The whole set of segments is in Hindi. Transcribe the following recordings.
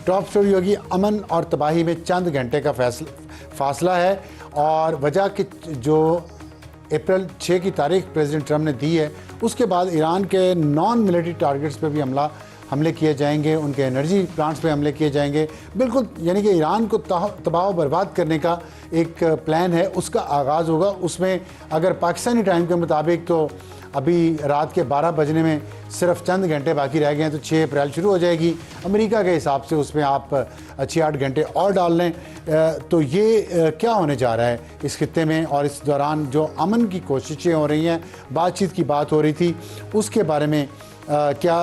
टॉप स्टोरी होगी अमन और तबाही में चंद घंटे का फासला है, और वजह कि जो अप्रैल 6 की तारीख प्रेसिडेंट ट्रंप ने दी है, उसके बाद ईरान के नॉन मिलिट्री टारगेट्स पे भी हमले किए जाएंगे, उनके एनर्जी प्लांट्स पे हमले किए जाएंगे। बिल्कुल यानी कि ईरान को तबाह बर्बाद करने का एक प्लान है, उसका आगाज़ होगा। उसमें अगर पाकिस्तानी टाइम के मुताबिक तो अभी रात के 12 बजने में सिर्फ चंद घंटे बाकी रह गए हैं, तो 6 अप्रैल शुरू हो जाएगी। अमेरिका के हिसाब से उसमें आप 6-8 घंटे और डाल लें, तो ये क्या होने जा रहा है इस खित्ते में। और इस दौरान जो अमन की कोशिशें हो रही हैं, बातचीत की बात हो रही थी, उसके बारे में क्या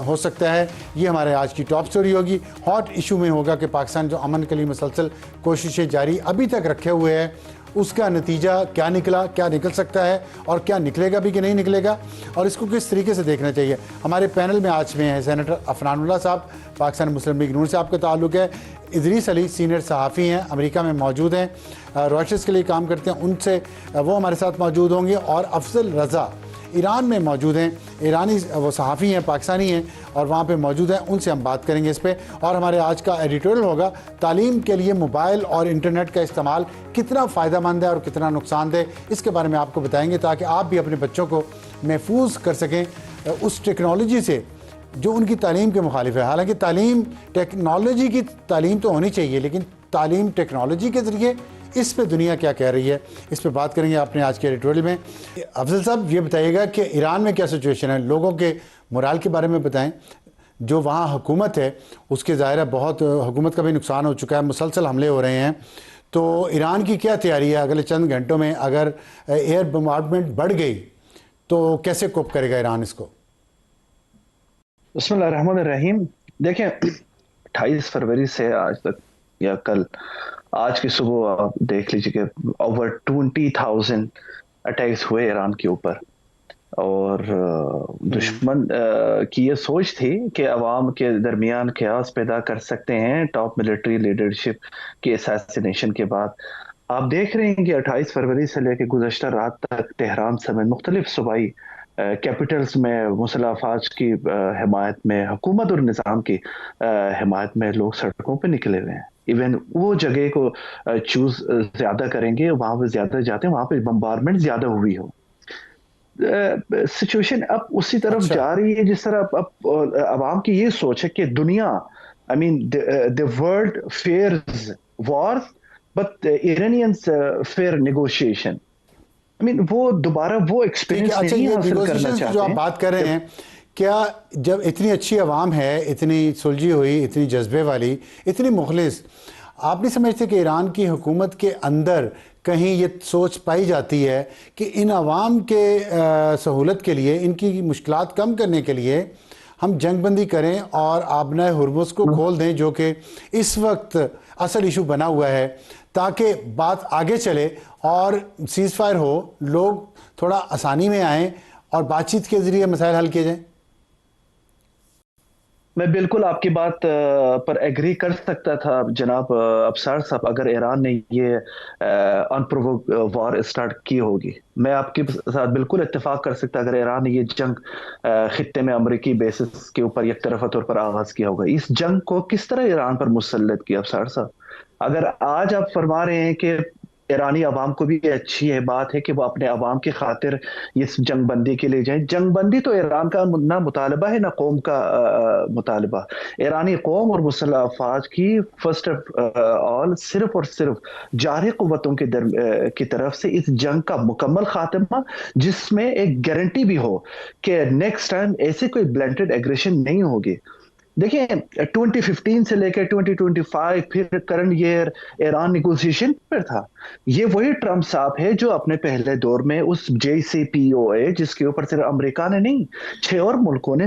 हो सकता है, ये हमारे आज की टॉप स्टोरी होगी। हॉट इशू में होगा कि पाकिस्तान जो अमन के लिए मुसलसल कोशिशें जारी अभी तक रखे हुए है, उसका नतीजा क्या निकला, क्या निकल सकता है और क्या निकलेगा भी कि नहीं निकलेगा, और इसको किस तरीके से देखना चाहिए। हमारे पैनल में आज में है सेनेटर अफनानुल्लाह साहब, पाकिस्तान मुस्लिम लीग नून से आपका ताल्लुक़ है। इदरीस अली सीनियर सहाफ़ी हैं, अमेरिका में मौजूद हैं, रॉयटर्स के लिए काम करते हैं, उनसे वो हमारे साथ मौजूद होंगे। और अफजल रज़ा ईरान में मौजूद हैं, ईरानी वो सहाफ़ी हैं, पाकिस्तानी हैं और वहाँ पे मौजूद हैं, उनसे हम बात करेंगे इस पे। और हमारे आज का एडिटोरियल होगा तालीम के लिए मोबाइल और इंटरनेट का इस्तेमाल कितना फ़ायदेमंद है और कितना नुकसानदेह, इसके बारे में आपको बताएंगे, ताकि आप भी अपने बच्चों को महफूज कर सकें उस टेक्नोलॉजी से जो उनकी तालीम के मुखालिफ है। हालांकि तालीम टेक्नोलॉजी की तालीम तो होनी चाहिए, लेकिन तालीम टेक्नोलॉजी के ज़रिए, इस पे दुनिया क्या कह रही है, इस पे बात करेंगे अपने आज के एडिटोरियल में। अफजल साहब ये बताइएगा कि ईरान में क्या सिचुएशन है, लोगों के मोराल के बारे में बताएं। जो वहाँ हुकूमत है उसके ज़ाहिर है बहुत हुकूमत का भी नुकसान हो चुका है, मुसलसल हमले हो रहे हैं, तो ईरान की क्या तैयारी है अगले चंद घंटों में अगर एयर बम्बार्डमेंट बढ़ गई तो कैसे कोप करेगा ईरान इसको? बिस्मिल्लाहिर्रहमानिर्रहीम। देखें, 28 फरवरी से आज तक या कल, आज की सुबह आप देख लीजिए कि ओवर 20,000 अटैक्स हुए ईरान के ऊपर। और दुश्मन की ये सोच थी कि अवाम के दरमियान ख्यास पैदा कर सकते हैं टॉप मिलिट्री लीडरशिप के असैसिनेशन के बाद। आप देख रहे हैं कि 28 फरवरी से लेकर गुज़श्ता रात तक तेहरान समेत मुख्तलिफ सूबाई कैपिटल्स में मुसल्लह अफवाज की हिमायत में, हुकूमत और निज़ाम की हिमायत में लोग सड़कों पर निकले हुए हैं। इवन वो जगह को चूज ज्यादा करेंगे, वहां पे ज्यादा जाते हैं, वहां पे बम्बारमेंट ज्यादा हुई हो। सिचुएशन अब उसी तरफ जा रही है जिस तरह अब अवाम की ये सोच है कि दुनिया, I mean the world fairs war but Iranians fair negotiation. I mean वो दोबारा वो एक्सपीरियंस नहीं हासिल करना चाहते। जो आप बात कर रहे हैं, क्या जब इतनी अच्छी आवाम है, इतनी सुलझी हुई, इतनी जज्बे वाली, इतनी मुखलिस, आप नहीं समझते कि ईरान की हुकूमत के अंदर कहीं ये सोच पाई जाती है कि इन आवाम के सहूलत के लिए, इनकी मुश्किलात कम करने के लिए हम जंगबंदी करें और आबनाए हुर्मुज़ को खोल दें, जो कि इस वक्त असल इशू बना हुआ है, ताकि बात आगे चले और सीज़ फायर हो, लोग थोड़ा आसानी में आएँ और बातचीत के ज़रिए मसाइल हल किए जाएँ? मैं बिल्कुल आपकी बात पर एग्री कर सकता था जनाब अफसर साहब, अगर ईरान ने ये अनप्रोवोक्ड वॉर स्टार्ट की होगी। मैं आपके साथ बिल्कुल इत्तेफाक कर सकता अगर ईरान ने ये जंग खित्ते में अमरीकी बेसिस के ऊपर एक तरफा तौर पर आगाज किया होगा। इस जंग को किस तरह ईरान पर मुसल्लत किया अफसर साहब? अगर आज आप फरमा रहे हैं कि ईरानी अवाम को भी अच्छी है बात है कि वो अपने अवाम की खातिर इस जंगबंदी के लिए जाए। जंगबंदी तो ईरान का ना मुतालबा है ना कौम का मुतालबा। ईरानी कौम और मुसल्लह अफवाज की फर्स्ट ऑल सिर्फ और सिर्फ जारह कुव्वतों की तरफ से इस जंग का मुकम्मल खात्मा, जिसमें एक गारंटी भी हो कि नेक्स्ट टाइम ऐसे कोई ब्लेंटेड एग्रेशन नहीं होगी। देखिए 2015 से लेकर 2025 फिर करंट ईयर ईरान नेगोशिएशन पर था। ये वही ट्रंप साहब है जो अपने पहले दौर में उस JCPOA, जिसके ऊपर सिर्फ अमेरिका ने नहीं 6 और मुल्कों ने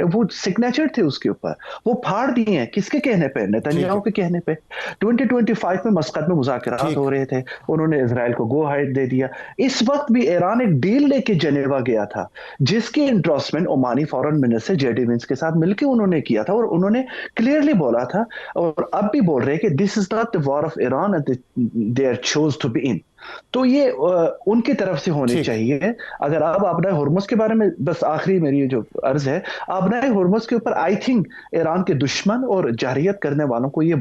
वो सिग्नेचर थे उसके ऊपर, वो फाड़ दिए हैं। किसके कहने पे? नेतन्याहू के कहने पे। 2025 में मस्कत में मुज़ाकरात हो रहे थे, उन्होंने इजराइल को गो हाइड दे दिया। इस वक्त भी ईरान एक डील लेके जेनेवा गया था, जिसकी endorsement Omani foreign minister JD Vance के साथ मिलकर उन्होंने किया था, और उन्होंने क्लियरली बोला था और अब भी बोल रहे हैं कि this is not the war of Iran and they are chose to be in. तो ये उनकी तरफ से होनी ठीक। चाहिए। अगर आप आबनाए हुर्मुज के बारे में, बस आखिरी मेरी जो अर्ज है, आबनाए हुर्मुज के ऊपर आई थिंक ईरान के दुश्मन और जारहियत करने वालों को ये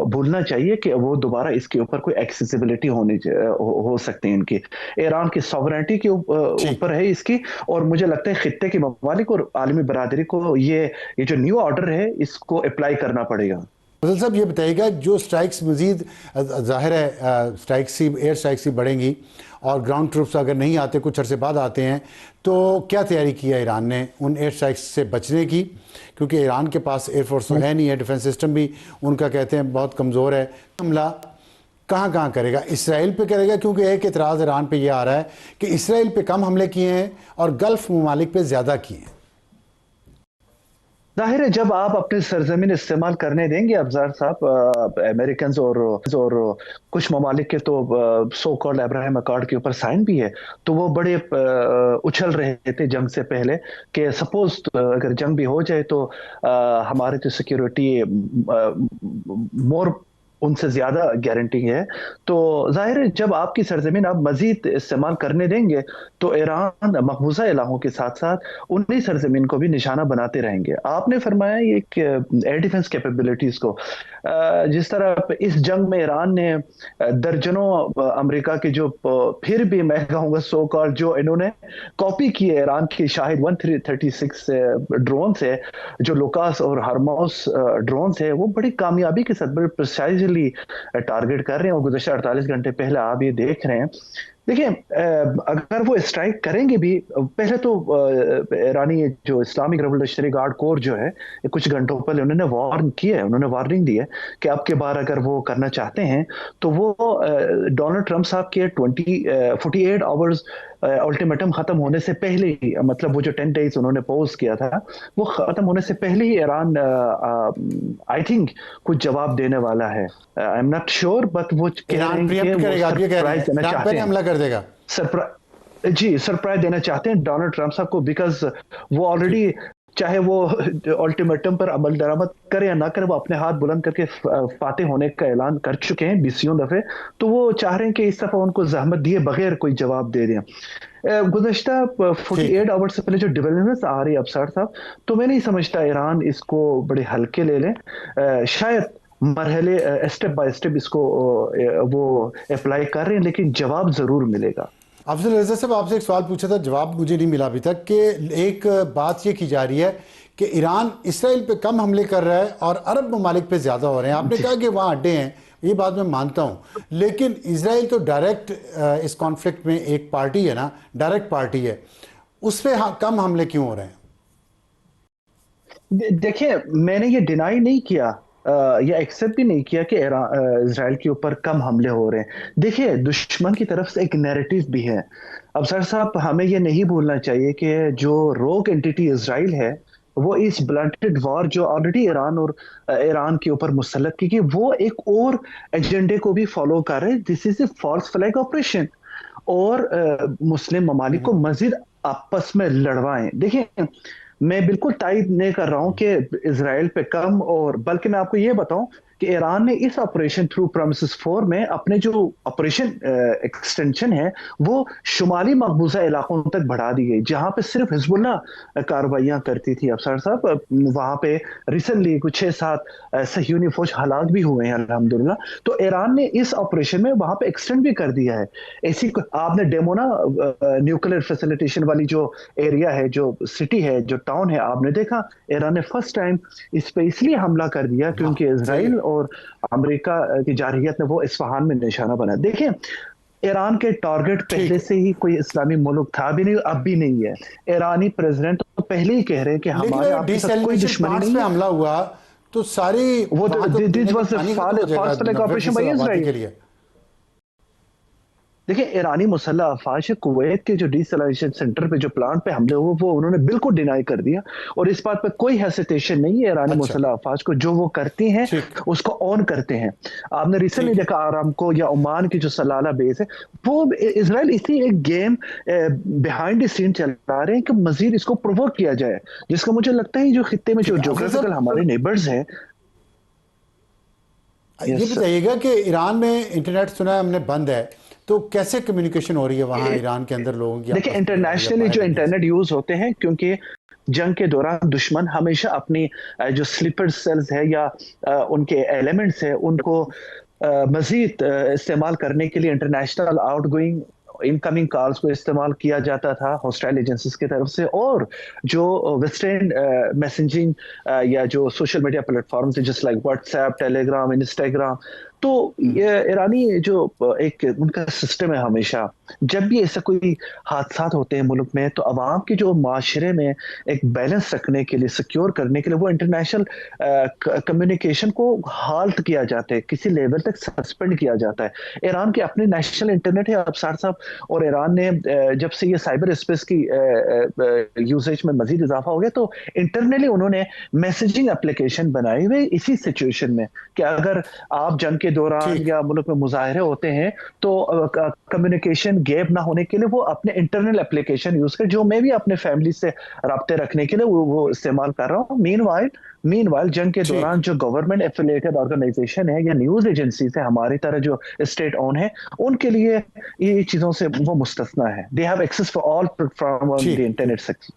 भूलना चाहिए कि वो दोबारा इसके ऊपर कोई एक्सेसिबिलिटी हो सकती है इनकी। ईरान की सॉवरेनिटी के ठीक। ऊपर है इसकी। और मुझे लगता है खित्ते के ममालिक और आलमी बरादरी को ये जो न्यू ऑर्डर है इसको अप्लाई करना पड़ेगा। फजल साहब ये बताइएगा, जो स्ट्राइक्स मजीद जाहिर है स्ट्राइक्स ही, एयर स्ट्राइक्स ही बढ़ेंगी और ग्राउंड ट्रूप्स अगर नहीं आते, कुछ अरसे बाद आते हैं, तो क्या तैयारी की है ईरान ने उन एयर स्ट्राइक्स से बचने की? क्योंकि ईरान के पास एयरफोर्स तो है नहीं है, डिफेंस सिस्टम भी उनका कहते हैं बहुत कमज़ोर है। हमला कहाँ कहाँ करेगा? इसराइल पे करेगा? क्योंकि एक एतराज़ ईरान पे ये आ रहा है कि इसराइल पे कम हमले किए हैं और गल्फ ममालिक पे ज़्यादा किए हैं। जाहिर है जब आप अपनी सरजमीन इस्तेमाल करने देंगे अफजार साहब, अमेरिकन और कुछ ममालिक के तो सो कॉल्ड अब्राहम अकॉर्ड के ऊपर साइन भी है, तो वो बड़े उछल रहे थे जंग से पहले कि सपोज अगर जंग भी हो जाए तो हमारे जो सिक्योरिटी मोर उनसे ज्यादा गारंटी है। तो जाहिर है जब आपकी सरजमीन आप मजीद इस्तेमाल करने देंगे तो ईरान मकबूजा इलाकों के साथ साथ उन्हीं सरजमीन को भी निशाना बनाते रहेंगे। आपने फरमाया एक एयर डिफेंस कैपेबिलिटीज को, जिस तरह इस जंग में ईरान ने दर्जनों अमेरिका के जो फिर भी मैं कहूँगा सो कॉल्ड जो इन्होंने कॉपी की है ईरान की शाहिद 136 ड्रोन से, जो लुकास और हारमोस ड्रोन है, वो बड़ी कामयाबी के साथ बड़े प्रिसाइजली टारगेट कर रहे हैं। और गुज़श्ता 48 घंटे पहले आप ये देख रहे हैं। देखिए अगर वो स्ट्राइक करेंगे भी, पहले तो ईरानी जो इस्लामिक रेवोल्यूशनरी गार्ड कोर जो है, कुछ घंटों पहले उन्होंने वार्न किया है, उन्होंने वार्निंग दी है कि अब के बार अगर वो करना चाहते हैं तो वो डोनाल्ड ट्रंप साहब के 48 आवर्स अल्टीमेटम खत्म होने से पहले ही, मतलब वो जो 10 डेज उन्होंने पोज किया था वो खत्म होने से पहले ही ईरान आई थिंक कुछ जवाब देने वाला है। I am not sure but वो कह रहे ईरान हैं कि प्रियम्प्ट वो करेगा, आप ये कह रहे हैं सरप्राइज देना ईरान चाहते पहले हैं। हमला कर देगा? सरप्राइज देना चाहते हैं डोनाल्ड ट्रंप साहब को, बिकॉज वो ऑलरेडी, चाहे वो अल्टीमेटम पर अमल दरामद करे या ना करे, वो अपने हाथ बुलंद करके फाते होने का ऐलान कर चुके हैं बीसियों दफे। तो वो चाह रहे हैं कि इस दफा उनको जहमत दिए बगैर कोई जवाब दे दें। गुज़श्ता 48 आवर्स से पहले जो डेवलपमेंट्स आ रही है अफसर साहब, तो मैं नहीं समझता ईरान इसको बड़े हल्के ले लें। शायद मरहले स्टेप बाय स्टेप इसको वो अप्लाई कर रहे हैं, लेकिन जवाब जरूर मिलेगा। अफजल रज़ा साहब, आपसे एक सवाल पूछा था, जवाब मुझे नहीं मिला अभी तक, कि एक बात ये की जा रही है कि ईरान इसराइल पे कम हमले कर रहा है और अरब ममालिक पे ज़्यादा हो रहे हैं। आपने कहा कि वहाँ अड्डे हैं, ये बात मैं मानता हूँ, लेकिन इसराइल तो डायरेक्ट इस कॉन्फ्लिक्ट में एक पार्टी है ना, डायरेक्ट पार्टी है, उस पर कम हमले क्यों हो रहे हैं? देखिए मैंने ये डिनाई नहीं किया या एक्सेप्ट भी नहीं किया कि इसराइल के ऊपर कम हमले हो रहे हैं। देखिए दुश्मन की तरफ से एक नैरेटिव भी है। अब सर साहब हमें ये नहीं भूलना चाहिए कि जो रोग एंटिटी इसराइल है वो इस ब्लंटेड वॉर जो ऑलरेडी ईरान और ईरान के ऊपर मुसल्लत की, वो एक और एजेंडे को भी फॉलो कर रहे हैं। This is a false flag operation, और मुस्लिम ममालिक को मजीद आपस में लड़वाएं। देखिए मैं बिल्कुल तायद नहीं कर रहा हूं कि इसराइल पे कम, और बल्कि मैं आपको ये बताऊं कि ईरान ने इस ऑपरेशन थ्रू प्रॉमिसेस 4 में अपने जो ऑपरेशन एक्सटेंशन है वो शुमाली मकबूजा इलाकों तक बढ़ा दी गई, जहां पे सिर्फ हिजबुल्लाह कार्रवाइयां करती थी। अफसर साहब वहां पे रिसेंटली कुछ 6-7 सहयूनी फौज हलाक भी हुए हैं अल्हम्दुलिल्लाह। तो ईरान ने इस ऑपरेशन में वहां पे एक्सटेंड भी कर दिया है। ऐसी आपने डेमोना न्यूक्लियर फैसिलिटेशन वाली जो एरिया है, जो सिटी है, जो टाउन है, आपने देखा ईरान ने फर्स्ट टाइम इस पे इसलिए हमला कर दिया क्योंकि इसराइल और अमेरिका की जारहियत ने वो इस्फहान में निशाना बना। देखिए ईरान के टारगेट पहले से ही कोई इस्लामी मुल्क था भी नहीं, अब भी नहीं है। ईरानी प्रेसिडेंट तो पहले ही कह रहे हैं कि हमारे आपके साथ कोई दुश्मनी नहीं है। हमला हुआ तो सारी वो this was a false flag operation by Israel. देखिए ईरानी मुसल्लह अफवाज कुवैत के जो डीसैलिनेशन सेंटर पे जो प्लांट पे हमले हुए वो उन्होंने बिल्कुल डिनाई कर दिया, और इस बात पे कोई हेसिटेशन नहीं है ईरानी मुसल्लह अफवाज को। जो वो करती हैं उसको ऑन करते हैं। आपने रिसेंटली देखा आरामको या ओमान की जो सलाला बेस है, वो इसराइल इसी एक गेम बिहाइंड द सीन चला रहे हैं कि मजीद इसको प्रोवोक किया जाए, जिसका मुझे लगता है जो खित्ते में जो जोग्राफिकल हमारे नेबर्स हैं। ये यस। बताइएगा कि ईरान में इंटरनेट सुना है हमने बंद है, तो कैसे कम्युनिकेशन हो रही है वहाँ ईरान के अंदर लोगों की देखिए, आपस में या इंटरनेशनली बाहर जो दुनिया से? इंटरनेट यूज होते हैं, क्योंकि जंग के दौरान दुश्मन हमेशा अपनी जो स्लीपर सेल्स है या उनके एलिमेंट्स है उनको मजीद इस्तेमाल करने के लिए इंटरनेशनल आउटगोइंग इनकमिंग कॉल्स को इस्तेमाल किया जाता था हॉस्टाइल एजेंसीज की तरफ से, और जो वेस्टर्न मैसेजिंग या जो सोशल मीडिया प्लेटफॉर्म्स है just like WhatsApp, Telegram, Instagram, तो ये ईरानी जो एक उनका सिस्टम है, हमेशा जब भी ऐसा कोई हादसा होते हैं मुल्क में, तो अवाम के जो माशरे में एक बैलेंस रखने के लिए, सिक्योर करने के लिए, वो इंटरनेशनल कम्युनिकेशन को हाल्ट किया जाता है, किसी लेवल तक सस्पेंड किया जाता है। ईरान के अपने नेशनल इंटरनेट है अफसार साहब, और ईरान ने जब से ये साइबर स्पेस की यूसेज में मजीद इजाफा हो गया, तो इंटरनली उन्होंने मैसेजिंग एप्लीकेशन बनाई हुई इसी सिचुएशन में, कि अगर आप जंग के दौरान ठीक। या मुल्क में मुजाहरे होते हैं, तो कम्युनिकेशन गैप ना होने के लिए वो अपने इंटरनल एप्लीकेशन यूज कर, जो मैं भी अपने फैमिली से राब्ते रखने के लिए वो इस्तेमाल कर रहा हूँ। मीनवाइल जंग के ठीक। दौरान जो गवर्नमेंट एफिलिएटेड ऑर्गेनाइजेशन है या न्यूज एजेंसीज है हमारी तरह जो स्टेट ओन है, उनके लिए ये चीजों से वो मुस्तस्ना है। They have access for all from the ठीक। ठीक। Internet section.